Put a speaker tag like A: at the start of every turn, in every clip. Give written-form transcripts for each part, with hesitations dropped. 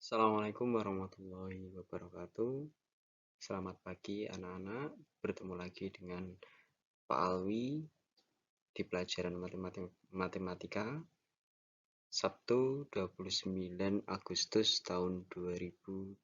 A: Assalamualaikum warahmatullahi wabarakatuh. Selamat pagi anak-anak. Bertemu lagi dengan Pak Alwi di pelajaran matematika Sabtu 29 Agustus tahun 2020.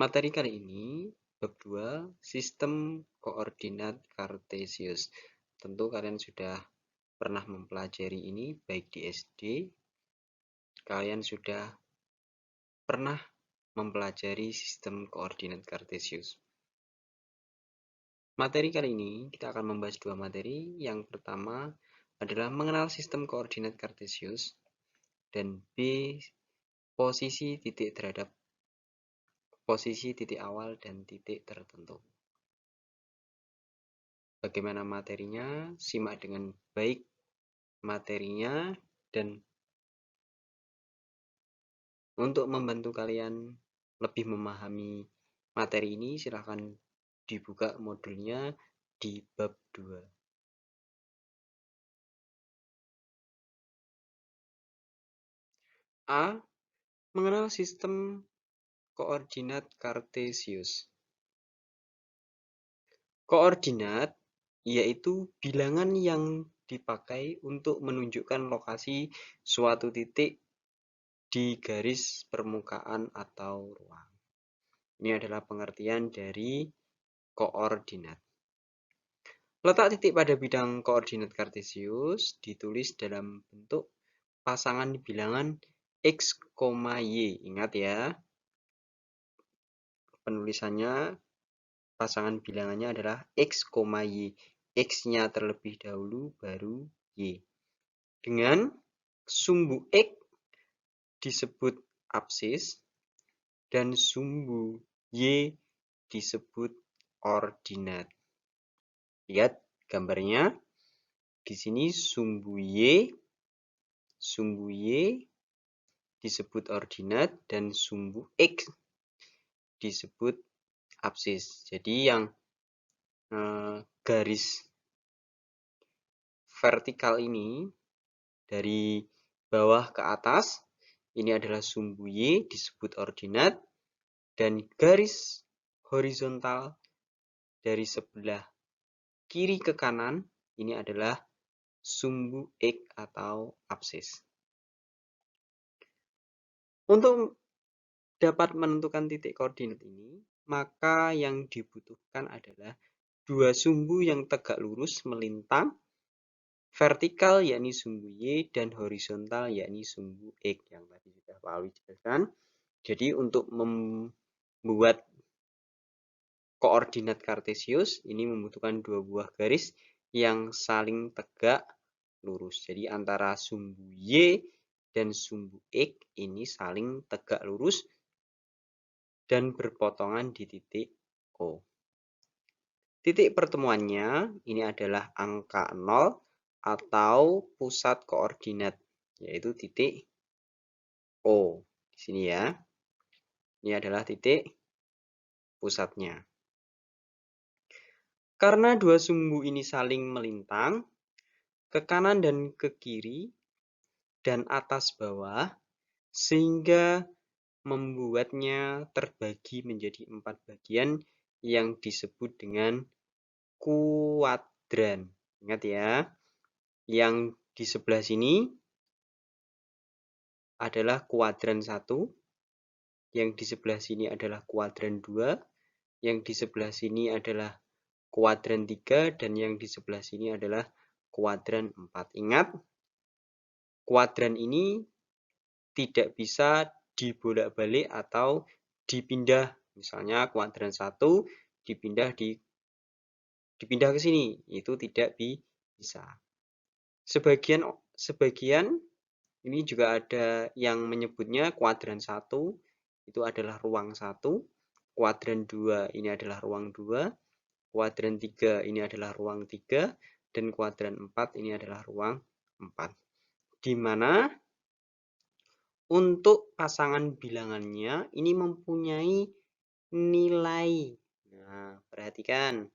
A: Materi kali ini bab 2 sistem koordinat Kartesius. Tentu kalian sudah pernah mempelajari ini baik di SD. Kalian sudah pernah mempelajari sistem koordinat Kartesius. Materi kali ini kita akan membahas dua materi. Yang pertama adalah mengenal sistem koordinat Kartesius dan B. Posisi titik terhadap posisi titik awal dan titik tertentu. Bagaimana materinya? Simak dengan baik materinya, dan untuk membantu kalian lebih memahami materi ini, silakan dibuka modulnya di bab 2. A. Mengenal sistem koordinat Kartesius. Koordinat yaitu bilangan yang dipakai untuk menunjukkan lokasi suatu titik di garis permukaan atau ruang. Ini adalah pengertian dari koordinat. Letak titik pada bidang koordinat Kartesius ditulis dalam bentuk pasangan bilangan X, Y. Ingat ya, penulisannya pasangan bilangannya adalah X, Y. X-nya terlebih dahulu, baru Y. Dengan sumbu X disebut absis dan sumbu Y disebut ordinat. Lihat gambarnya. Di sini sumbu Y disebut ordinat dan sumbu X disebut absis. Jadi yang garis vertikal ini dari bawah ke atas ini adalah sumbu Y disebut ordinat, dan garis horizontal dari sebelah kiri ke kanan ini adalah sumbu X atau absis. Untuk dapat menentukan titik koordinat ini, maka yang dibutuhkan adalah dua sumbu yang tegak lurus melintang, vertikal yakni sumbu Y dan horizontal yakni sumbu X yang tadi sudah Pak Alwi jelaskan. Jadi untuk membuat koordinat Kartesius ini membutuhkan dua buah garis yang saling tegak lurus. Jadi antara sumbu Y dan sumbu X ini saling tegak lurus dan berpotongan di titik O. Titik pertemuannya ini adalah angka 0 atau pusat koordinat, yaitu titik O. Di sini ya. Ini adalah titik pusatnya. Karena dua sumbu ini saling melintang ke kanan dan ke kiri dan atas bawah, sehingga membuatnya terbagi menjadi 4 bagian yang disebut dengan kuadran. Ingat ya, yang di sebelah sini adalah kuadran 1, yang di sebelah sini adalah kuadran 2, yang di sebelah sini adalah kuadran 3, dan yang di sebelah sini adalah kuadran 4. Ingat, kuadran ini tidak bisa dibolak-balik atau dipindah. Misalnya kuadran 1 dipindah ke sini, itu tidak bisa. Sebagian ini juga ada yang menyebutnya kuadran 1 itu adalah ruang 1, kuadran 2 ini adalah ruang 2, kuadran 3 ini adalah ruang 3, dan kuadran 4 ini adalah ruang 4. Di mana untuk pasangan bilangannya ini mempunyai nilai. Nah, perhatikan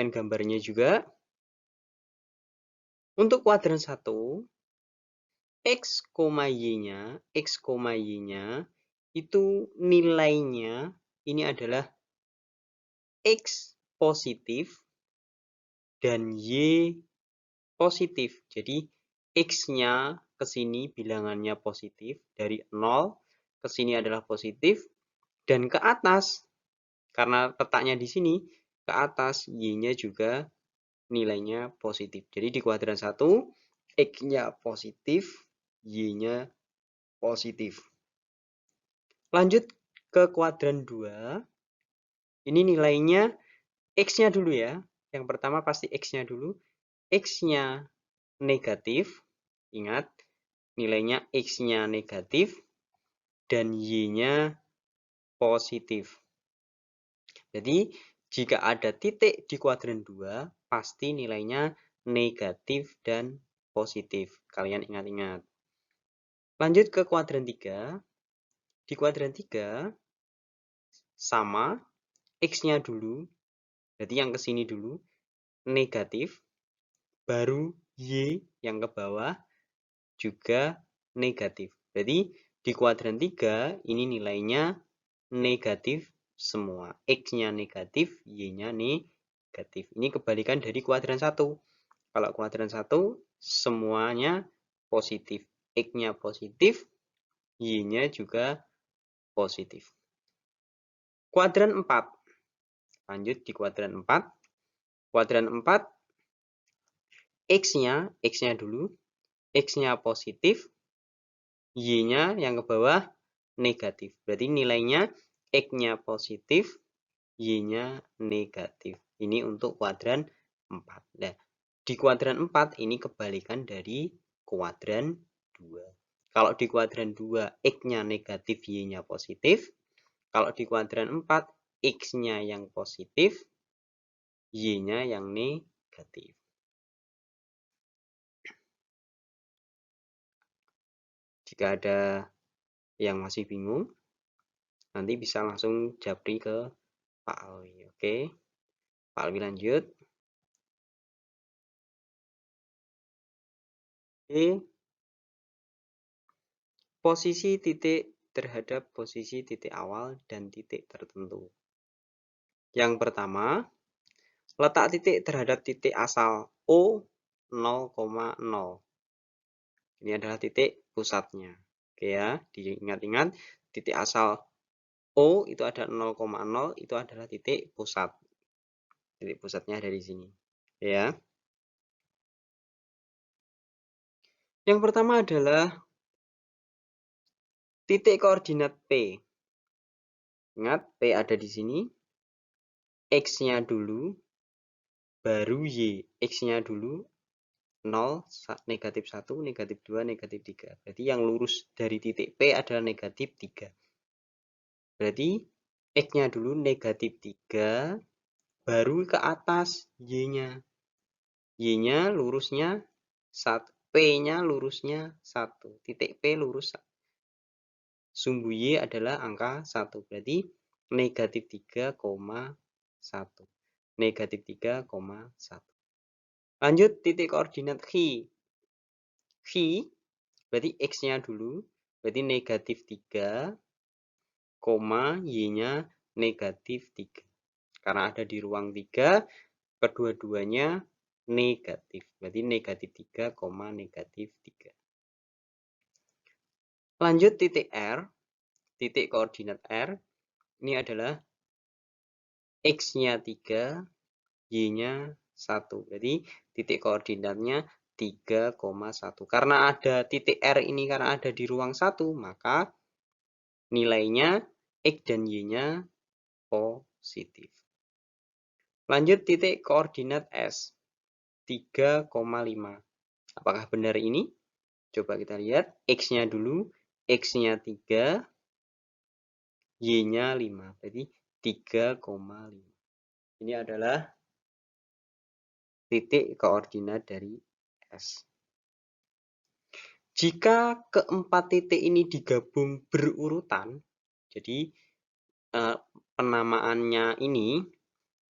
A: gambarnya juga. Untuk kuadran 1, X, Y-nya itu nilainya ini adalah X positif dan Y positif. Jadi X-nya ke sini bilangannya positif, dari 0 ke sini adalah positif, dan ke atas, karena letaknya di sini, ke atas Y-nya juga nilainya positif. Jadi di kuadran 1, X-nya positif, Y-nya positif. Lanjut ke kuadran 2, ini nilainya X-nya dulu ya. Yang pertama pasti X-nya dulu. X-nya negatif, ingat nilainya X-nya negatif dan Y-nya positif. Jadi jika ada titik di kuadran 2, pasti nilainya negatif dan positif. Kalian ingat-ingat. Lanjut ke kuadran 3. Di kuadran 3 sama X-nya dulu, berarti yang ke sini dulu, negatif, baru Y yang ke bawah juga negatif. Jadi di kuadran 3 ini nilainya negatif semua. X-nya negatif, Y-nya negatif. Ini kebalikan dari kuadran 1. Kalau kuadran 1 semuanya positif. X-nya positif, Y-nya juga positif. Kuadran 4. Lanjut di kuadran 4. Kuadran 4, X-nya dulu, X-nya positif, Y-nya yang ke bawah negatif. Berarti nilainya X-nya positif, Y-nya negatif. Ini untuk kuadran 4. Nah, di kuadran 4 ini kebalikan dari kuadran 2. Kalau di kuadran 2 X-nya negatif, Y-nya positif. Kalau di kuadran 4 X-nya yang positif, Y-nya yang negatif. Jika ada yang masih bingung, nanti bisa langsung japri ke Pak Alwi. Oke, Pak Alwi lanjut. Oke. Posisi titik terhadap posisi titik awal dan titik tertentu. Yang pertama, letak titik terhadap titik asal O 0,0. Ini adalah titik pusatnya. Oke ya, diingat-ingat titik asal O itu ada 0,0, itu adalah titik pusat. Titik pusatnya ada di sini. Oke ya. Yang pertama adalah titik koordinat P. Ingat, P ada di sini. X-nya dulu, baru Y. X-nya dulu 0, negatif 1, negatif 2, negatif 3. Berarti yang lurus dari titik P adalah negatif 3. Berarti X-nya dulu negatif 3, baru ke atas Y-nya. Y-nya lurusnya 1, P-nya lurusnya 1. Titik P lurus 1. Sumbu Y adalah angka 1. Berarti negatif 3,1. Negatif 3,1. Lanjut titik koordinat X. X berarti X-nya dulu. Berarti negatif 3, Y-nya negatif 3. Karena ada di ruang 3, kedua-duanya negatif. Berarti negatif 3, negatif 3. Lanjut titik R. Titik koordinat R. Ini adalah X-nya 3, Y-nya 1. Berarti titik koordinatnya 3,1. Karena ada titik R ini karena ada di ruang 1, maka nilainya X dan Y-nya positif. Lanjut titik koordinat S. 3,5. Apakah benar ini? Coba kita lihat. X-nya dulu. X-nya 3. Y-nya 5. Berarti 3,5. Ini adalah titik koordinat dari S. Jika keempat titik ini digabung berurutan, jadi penamaannya ini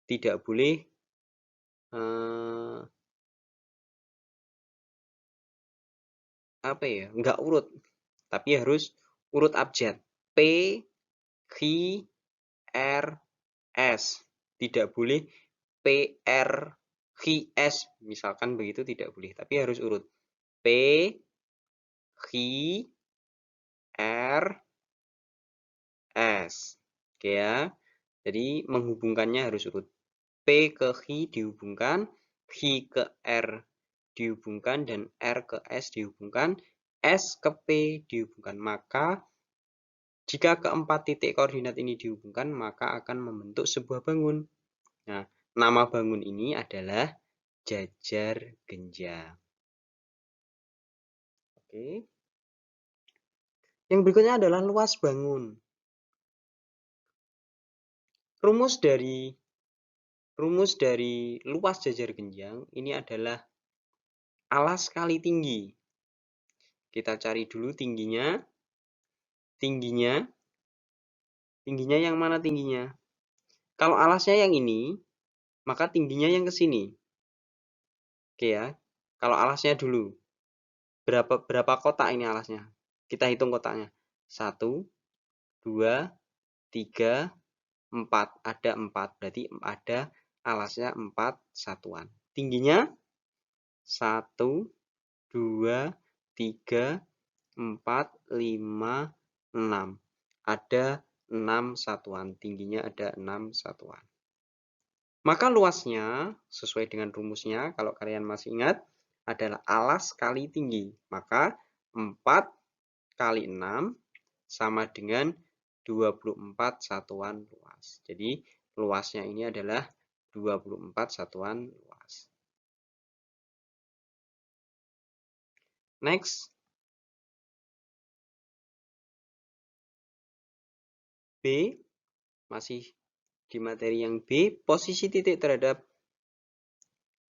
A: tidak boleh apa ya? Enggak urut, tapi harus urut abjad. P, Q, R, S. Tidak boleh P, R, Q, S. Misalkan begitu tidak boleh, tapi harus urut. P, Q, R, S. Oke ya. Jadi menghubungkannya harus urut. P ke Q dihubungkan, Q ke R dihubungkan, dan R ke S dihubungkan, S ke P dihubungkan. Maka jika keempat titik koordinat ini dihubungkan, maka akan membentuk sebuah bangun. Nah, nama bangun ini adalah jajar genjang. Oke. Yang berikutnya adalah luas bangun. Rumus dari luas jajar genjang ini adalah alas kali tinggi. Kita cari dulu tingginya. Tingginya yang mana tingginya? Kalau alasnya yang ini, maka tingginya yang ke sini. Oke ya. Kalau alasnya dulu, berapa kotak ini alasnya? Kita hitung kotaknya. 1, 2, 3, 4. Ada 4. Berarti ada alasnya 4 satuan. Tingginya 1, 2, 3, 4, 5, 6. Ada 6 satuan. Tingginya ada 6 satuan. Maka luasnya, sesuai dengan rumusnya, kalau kalian masih ingat, adalah alas kali tinggi. Maka 4 kali 6 sama dengan 24 satuan luas. Jadi luasnya ini adalah 24 satuan luas. Next. B. Masih di materi yang B, posisi titik terhadap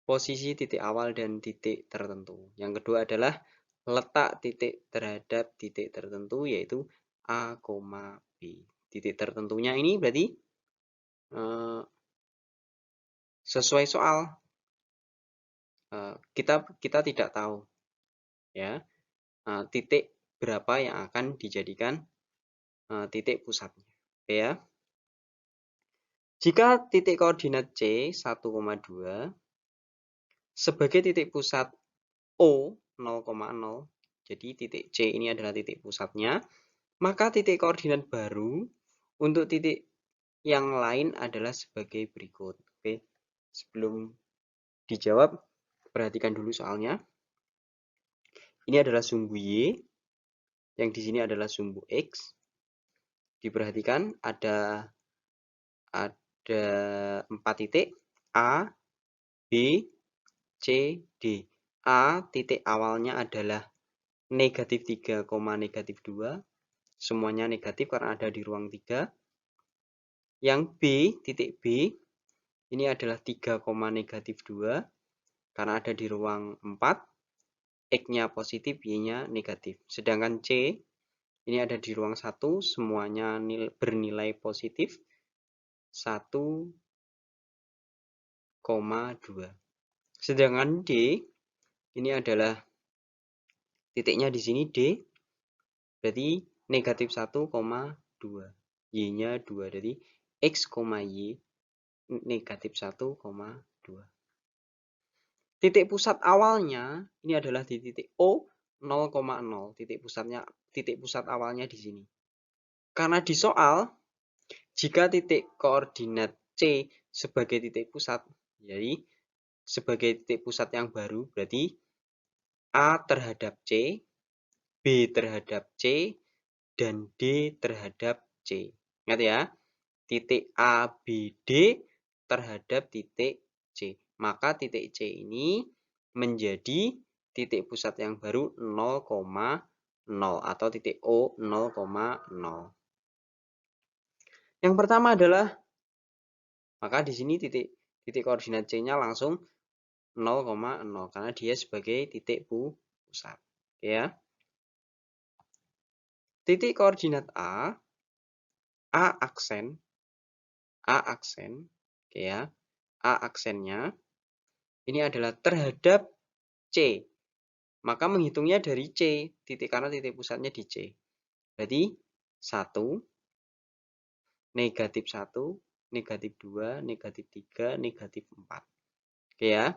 A: posisi titik awal dan titik tertentu. Yang kedua adalah letak titik terhadap titik tertentu, yaitu A, B. Titik tertentunya ini berarti sesuai soal. Kita tidak tahu ya titik berapa yang akan dijadikan titik pusatnya. Oke ya. Jika titik koordinat C 1,2 sebagai titik pusat O 0,0, jadi titik C ini adalah titik pusatnya, maka titik koordinat baru untuk titik yang lain adalah sebagai berikut. Oke, sebelum dijawab, perhatikan dulu soalnya. Ini adalah sumbu Y, yang di sini adalah sumbu X. Diperhatikan ada 4 titik, A, B, C, D. A titik awalnya adalah negatif 3, negatif 2. Semuanya negatif karena ada di ruang 3. Yang B, titik B, ini adalah 3, negatif 2. Karena ada di ruang 4. X-nya positif, Y-nya negatif. Sedangkan C, ini ada di ruang 1. Semuanya bernilai positif. 1,2. Sedangkan D, ini adalah titiknya di sini D, berarti negatif 1,2. Y-nya 2, jadi X, Y negatif 1,2. Titik pusat awalnya ini adalah di titik O 0,0. Titik pusat awalnya di sini. Karena di soal, jika titik koordinat C sebagai titik pusat, jadi sebagai titik pusat yang baru, berarti A terhadap C, B terhadap C, dan D terhadap C. Ingat ya, titik A, B, D terhadap titik C. Maka titik C ini menjadi titik pusat yang baru 0,0 atau titik O 0,0. Yang pertama adalah, maka di sini titik koordinat C-nya langsung 0,0 karena dia sebagai titik pusat. Oke ya. Titik koordinat A aksen, oke ya. A aksennya ini adalah terhadap C. maka menghitungnya dari C, karena titik pusatnya di C. Berarti 1, negatif 1, negatif 2, negatif 3, negatif 4. Oke ya,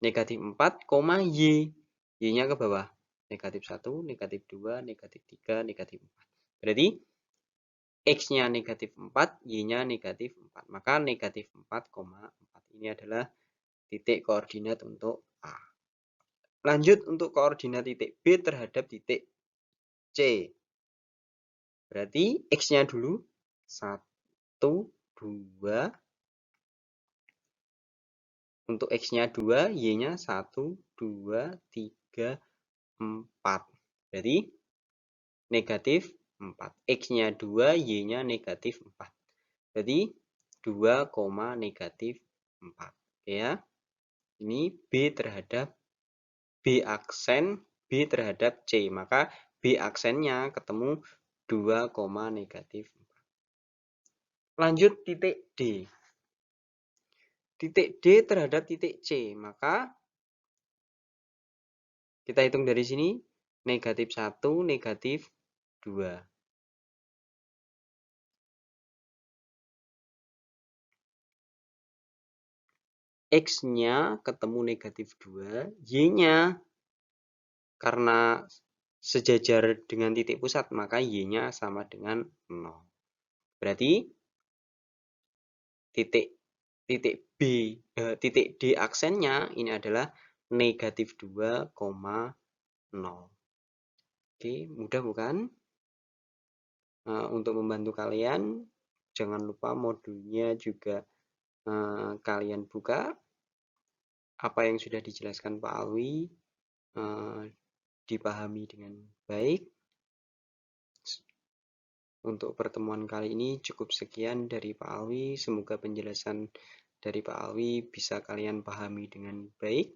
A: negatif 4, Y. Y-nya ke bawah. Negatif 1, negatif 2, negatif 3, negatif 4. Berarti X-nya negatif 4, Y-nya negatif 4. Maka negatif 4,4. Ini adalah titik koordinat untuk A. Lanjut untuk koordinat titik B terhadap titik C. Berarti X-nya dulu 1, 2. Untuk X-nya 2, Y-nya 1, 2, 3, 4. Berarti negatif 4. X-nya 2, Y-nya negatif 4. Berarti 2, negatif 4. Oke ya. Ini B terhadap B aksen B terhadap C. Maka B aksennya ketemu 2, negatif 4. Lanjut titik D. Titik D terhadap titik C. Maka kita hitung dari sini. Negatif 1, negatif 2. X-nya ketemu negatif 2, Y-nya karena sejajar dengan titik pusat, maka Y-nya sama dengan 0. Berarti titik D aksennya ini adalah negatif 2,0. Oke, mudah bukan? Untuk membantu kalian, jangan lupa modulnya juga kalian buka. Apa yang sudah dijelaskan Pak Alwi dipahami dengan baik. Untuk pertemuan kali ini cukup sekian dari Pak Alwi. Semoga penjelasan dari Pak Alwi bisa kalian pahami dengan baik.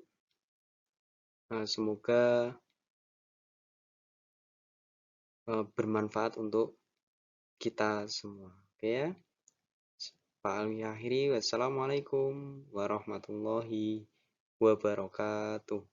A: Semoga bermanfaat untuk kita semua. Oke ya. Pak Alwi akhiri. Wassalamualaikum warahmatullahi wabarakatuh.